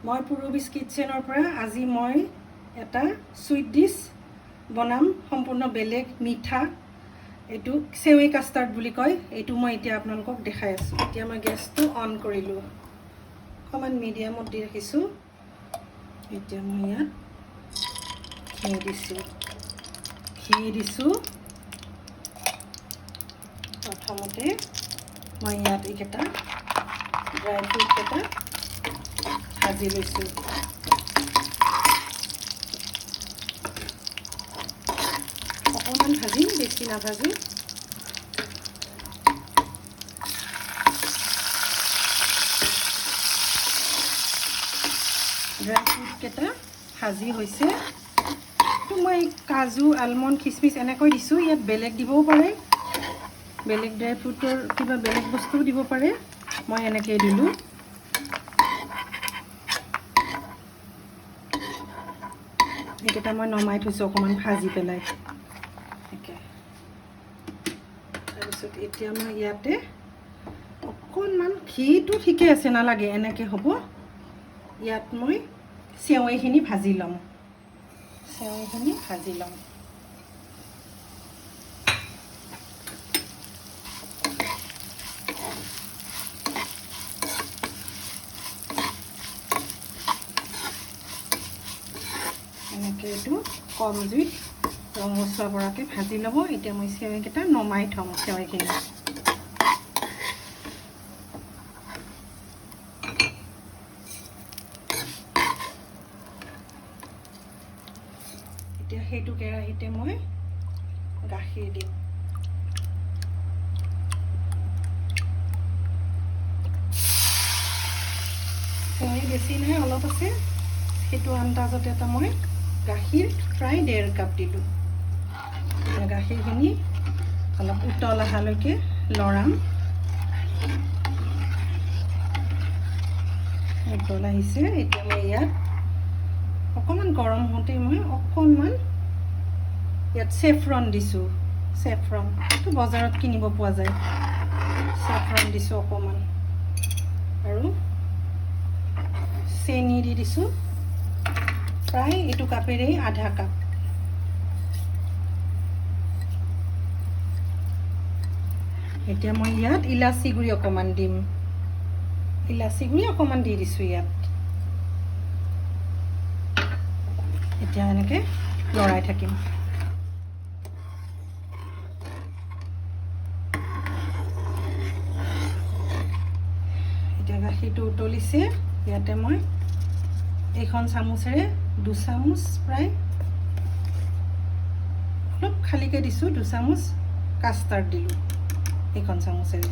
মই পুৰবিজ কিটচেনৰ পৰা আজি মই এটা সুইট ডিশ বনাম সম্পূৰ্ণ বেলেগ মিঠা এইটো সেৱৈ কাষ্টাৰ্ড বুলি কয় এইটো মই এতিয়া আপোনালোকক দেখাই আছো এতিয়া মই গেছটো অন কৰিলো অকমান মিডিয়ামত দি ৰাখিছো এতিয়া মই ইয়াত ঘি দিছো প্ৰথমতে মই ইয়াত এইকেইটা ড্ৰাই ফ্ৰুট কেইটা ভাজি লৈছো অকণমান ভাজিম বেছি নাভাজো ড্ৰাই ফ্ৰুট কেইটা ভাজি হৈছে তো মই কাজু আলমণ্ড খিচমিচ এনেকৈ দিছো ইয়াত বেলেগ দিবও পাৰে বেলেগ ড্ৰাই ফ্ৰুটৰ কিবা বেলেগ বস্তুও দিব পাৰে মই এনেকৈ দিলো এইকেইটা মই নমাই থৈছো অকমান ভাজি পেলাই তাৰপিছত এতিয়া মই ইয়াতে অকণমান ঘিটো ঠিকে আছে নালাগে এনেকৈ হ'ব ইয়াত মই সেৱৈখিনি ভাজি ল'ম এনেকৈ এইটো কম জুইত ৰঙচুৱা পৰাকৈ ভাজি ল'ব এতিয়া মই সেৱৈকেইটা নমাই থ'ম সেৱৈখিনি এতিয়া সেইটো কেৰাহীতে মই গাখীৰ দিম সেৱৈ বেছি নাই অলপ আছে সেইটো আন্দাজতে এটা মই গাখীৰ প্ৰায় 1.5 কাপ দিলো গাখীৰখিনি অলপ উতল অহালৈকে লৰাম উতল আহিছে এতিয়া মই ইয়াত অকণমান গৰম হওঁতে মই অকণমান ইয়াত সেফ্ৰন দিছো সেফ্ৰনটো বজাৰত কিনিব পোৱা যায় সেফ্ৰন দিছো অকণমান আৰু চেনি দি দিছো প্ৰায় এইটো কাপেৰে আধা কাপ এতিয়া মই ইয়াত ইলাচি গুড়ি অকণমান দিম ইলাচি গুড়ি অকণমান দি দিছো ইয়াত এতিয়া এনেকৈ লৰাই থাকিম এতিয়া গাখীৰটো উতলিছে ইয়াতে মই এইখন চামুচেৰে 2 চামুচ প্ৰায় অলপ খালিকৈ দিছোঁ 2 চামুচ কাষ্টাৰ্ড দিলোঁ এইখন চামুচেৰে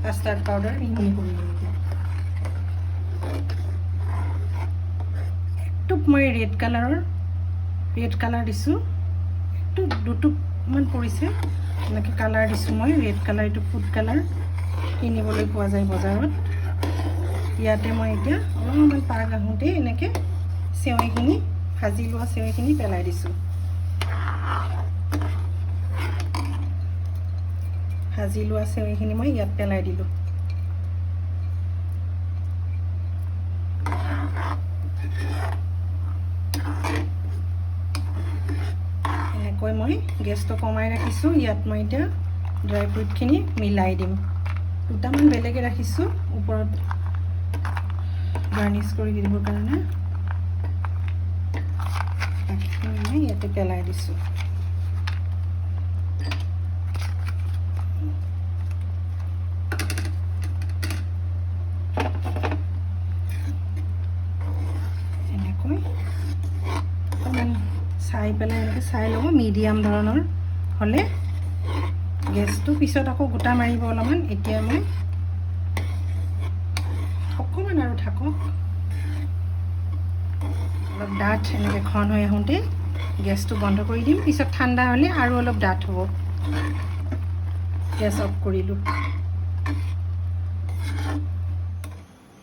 কাষ্টাৰ্ড পাউডাৰ মিহি কৰিলোঁ একটুপ মই ৰেড কালাৰ দিছোঁ একটু দুটুপমান পৰিছে এনেকৈ কালাৰ দিছোঁ মই ৰেড কালাৰ এইটো ফুড কালাৰ কিনিবলৈ পোৱা যায় বজাৰত ইয়াতে মই এতিয়া অলপমান পাক আহোঁতে এনেকৈ সেৱৈখিনি ভাজি লোৱা সেৱৈখিনি পেলাই দিছোঁ ভাজি লোৱা সেৱৈখিনি মই ইয়াত পেলাই দিলোঁ এনেকৈ মই গেছটো কমাই ৰাখিছোঁ ইয়াত মই এতিয়া ড্ৰাই ফ্ৰুটখিনি মিলাই দিম দুটামান বেলেগে ৰাখিছোঁ ওপৰত গাৰ্নিছ কৰি দিবৰ কাৰণে মই ইয়াতে পেলাই দিছোঁ এনেকৈ অকণমান চাই পেলাই এনেকৈ চাই ল'ব মিডিয়াম ধৰণৰ হ'লে গেছটো পিছত আকৌ গোটা মাৰিব অলপমান এতিয়া মই অকণমান আৰু থাকক অলপ ডাঠ এনেকৈ ঘন হৈ আহোঁতে গেছটো বন্ধ কৰি দিম পিছত ঠাণ্ডা হ'লে আৰু অলপ ডাঠ হ'ব গেছ অফ কৰিলোঁ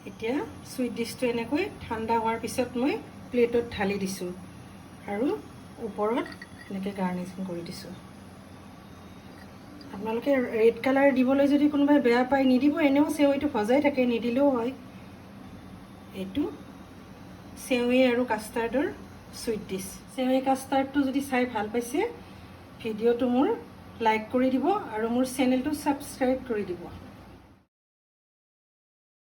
এতিয়া সুইট ডিছটো এনেকৈ ঠাণ্ডা হোৱাৰ পিছত মই প্লেটত ঢালি দিছোঁ আৰু ওপৰত এনেকৈ গাৰ্নিচিং কৰি দিছোঁ আপোনালোকে ৰেড কালাৰ দিবলৈ যদি কোনোবাই বেয়া পায় নিদিব এনেও সেৱৈটো ভজাই থাকে নিদিলেও হয় এইটো চেৱৈ আৰু কাষ্টাৰ্ডৰ চুইট ডিছ। চেৱৈ কাষ্টাৰ্ডটো যদি চাই ভাল পাইছে ভিডিঅ'টো মোৰ লাইক কৰি দিব আৰু মোৰ চেনেলটো ছাবস্ক্ৰাইব কৰি দিব।